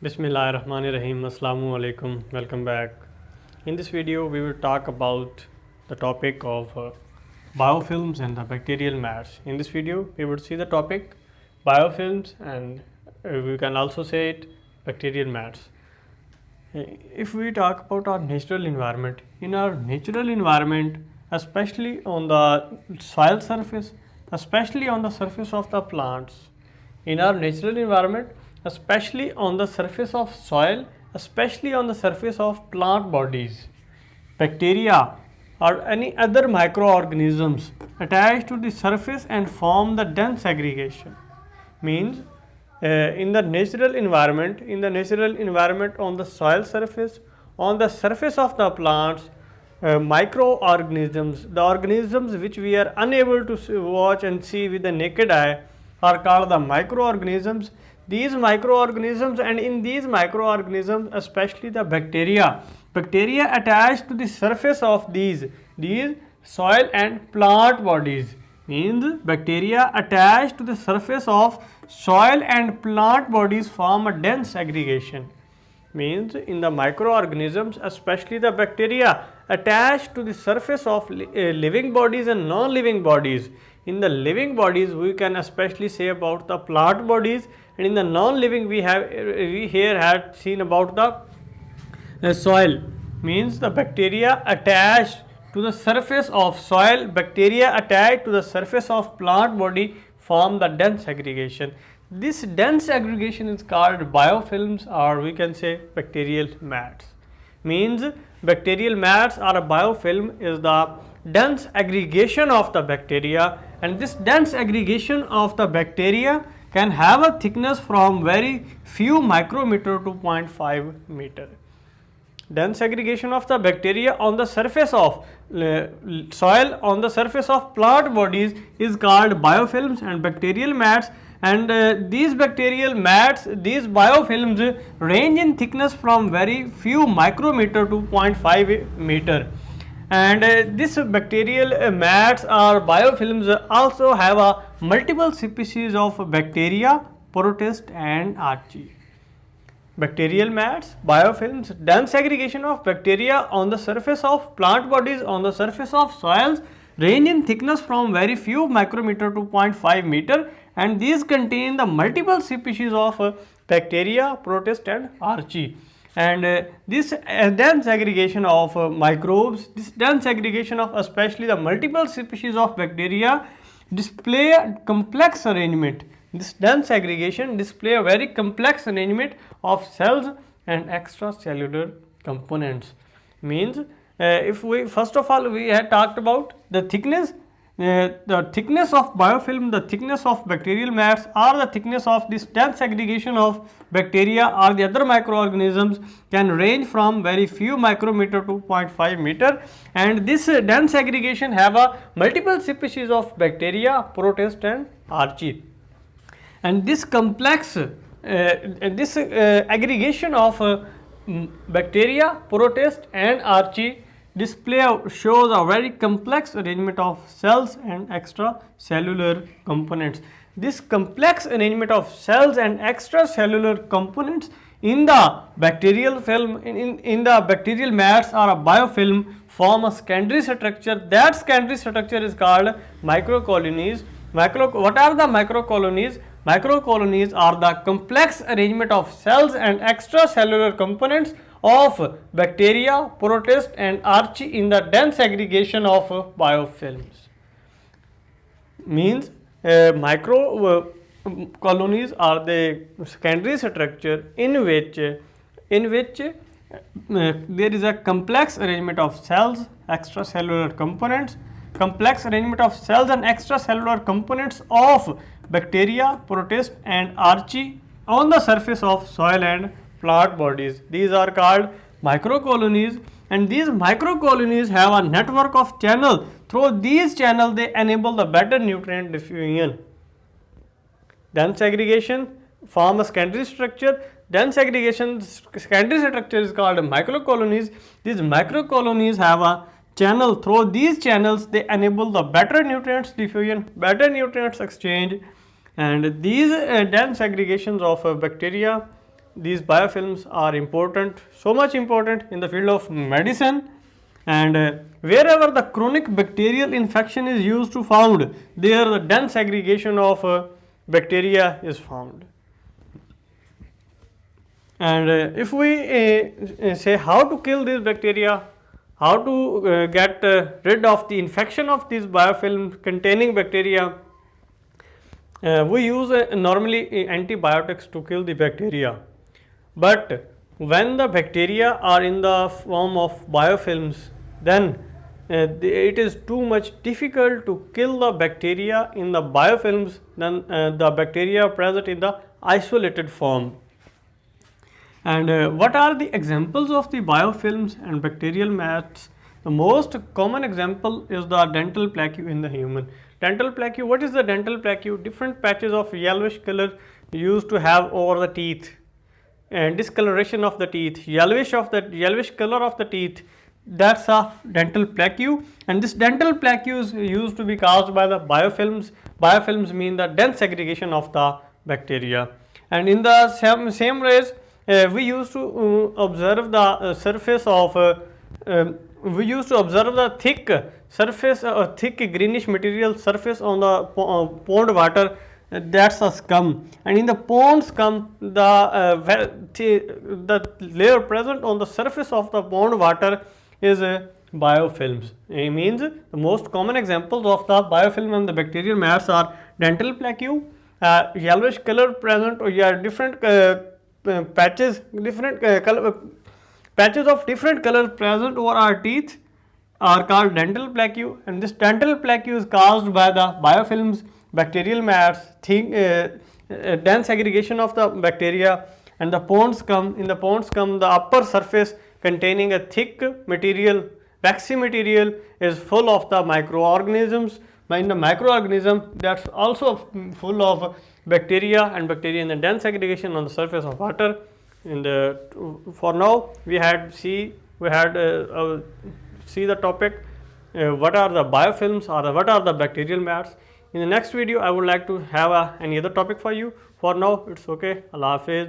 Bismillahirrahmanirrahim. Assalamu alaikum. Welcome back. In this video, we will talk about the topic of biofilms and the bacterial mats. In this video, we will see the topic biofilms and we can also say it bacterial mats. If we talk about our natural environment, in our natural environment, especially on the soil surface, especially on the surface of the plants, in our natural environment, especially on the surface of soil, especially on the surface of plant bodies, bacteria or any other microorganisms attach to the surface and form the dense aggregation. Means in the natural environment, on the soil surface, on the surface of the plants, microorganisms, the organisms which we are unable to watch and see with the naked eye, are called the microorganisms. These microorganisms, and in these microorganisms, especially the bacteria attached to the surface of these soil and plant bodies. Means bacteria attached to the surface of soil and plant bodies form a dense aggregation. Means in the microorganisms, especially the bacteria attached to the surface of living bodies and non-living bodies. In the living bodies, we can especially say about the plant bodies, and in the non-living we here had seen about the soil. Means the bacteria attached to the surface of soil, bacteria attached to the surface of plant body form the dense aggregation. This dense aggregation is called biofilms, or we can say bacterial mats. Means bacterial mats or a biofilm is the dense aggregation of the bacteria, and this dense aggregation of the bacteria can have a thickness from very few micrometer to 0.5 meter. Dense aggregation of the bacteria on the surface of soil, on the surface of plant bodies is called biofilms and bacterial mats. And these bacterial mats, these biofilms range in thickness from very few micrometer to 0.5 meter. And this bacterial mats or biofilms also have a multiple species of bacteria, protist and archaea. Bacterial mats, biofilms, dense aggregation of bacteria on the surface of plant bodies, on the surface of soils, range in thickness from very few micrometer to 0.5 meter, and these contain the multiple species of bacteria, protist and archaea. And this dense aggregation of microbes, this dense aggregation of especially the multiple species of bacteria display a complex arrangement. This dense aggregation display a very complex arrangement of cells and extracellular components. Means if we first of all we had talked about the thickness of biofilm, the thickness of bacterial mats, or the thickness of this dense aggregation of bacteria or the other microorganisms can range from very few micrometer to 0.5 meter, and this dense aggregation have a multiple species of bacteria, protist and archaea. And this complex aggregation of bacteria, protist and archaea shows a very complex arrangement of cells and extracellular components. This complex arrangement of cells and extracellular components in the bacterial film, in the bacterial mats or a biofilm, form a secondary structure. That secondary structure is called microcolonies. What are the microcolonies? Microcolonies are the complex arrangement of cells and extracellular components of bacteria, protist and archaea in the dense aggregation of biofilms. Means microcolonies are the secondary structure in which there is a complex arrangement of cells, extracellular components, complex arrangement of cells and extracellular components of bacteria, protist and archaea on the surface of soil and plant bodies. These are called microcolonies, and these microcolonies have a network of channels. Through these channels they enable the better nutrient diffusion. Dense aggregation form a secondary structure. Dense aggregation secondary structure is called microcolonies. These microcolonies have a channel. Through these channels they enable the better nutrients diffusion, better nutrients exchange, and these dense aggregations of bacteria, these biofilms are important, so much important in the field of medicine, and wherever the chronic bacterial infection is used to found, there the dense aggregation of bacteria is found. And if we say how to kill these bacteria, how to get rid of the infection of these biofilms containing bacteria, we use normally antibiotics to kill the bacteria. But when the bacteria are in the form of biofilms, then it is too much difficult to kill the bacteria in the biofilms than the bacteria present in the isolated form. And what are the examples of the biofilms and bacterial mats? The most common example is the dental plaque in the human. Dental plaque, what is the dental plaque? Different patches of yellowish color used to have over the teeth, and discoloration of the teeth, yellowish color of the teeth, that's a dental plaque. And this dental plaque is used to be caused by the biofilms. Biofilms mean the dense aggregation of the bacteria. And in the same ways, we used to observe the surface of we used to observe the thick surface, thick greenish material surface on the pond water, that's a scum. And in the pond scum, the layer present on the surface of the pond water is biofilms. It means the most common examples of the biofilm and the bacterial mats are dental plaque, yellowish color present, or different patches, patches of different color present over our teeth are called dental plaque, and this dental plaque is caused by the biofilms, bacterial mats, dense aggregation of the bacteria, and the pond scum. In the pond scum, the upper surface containing a thick material, waxy material, is full of the microorganisms. In the microorganism, that's also full of bacteria, and bacteria in the dense aggregation on the surface of water. And for now, we had see the topic what are the biofilms or what are the bacterial mats. In the next video, I would like to have any other topic for you. For now, it's okay. Allah Hafiz.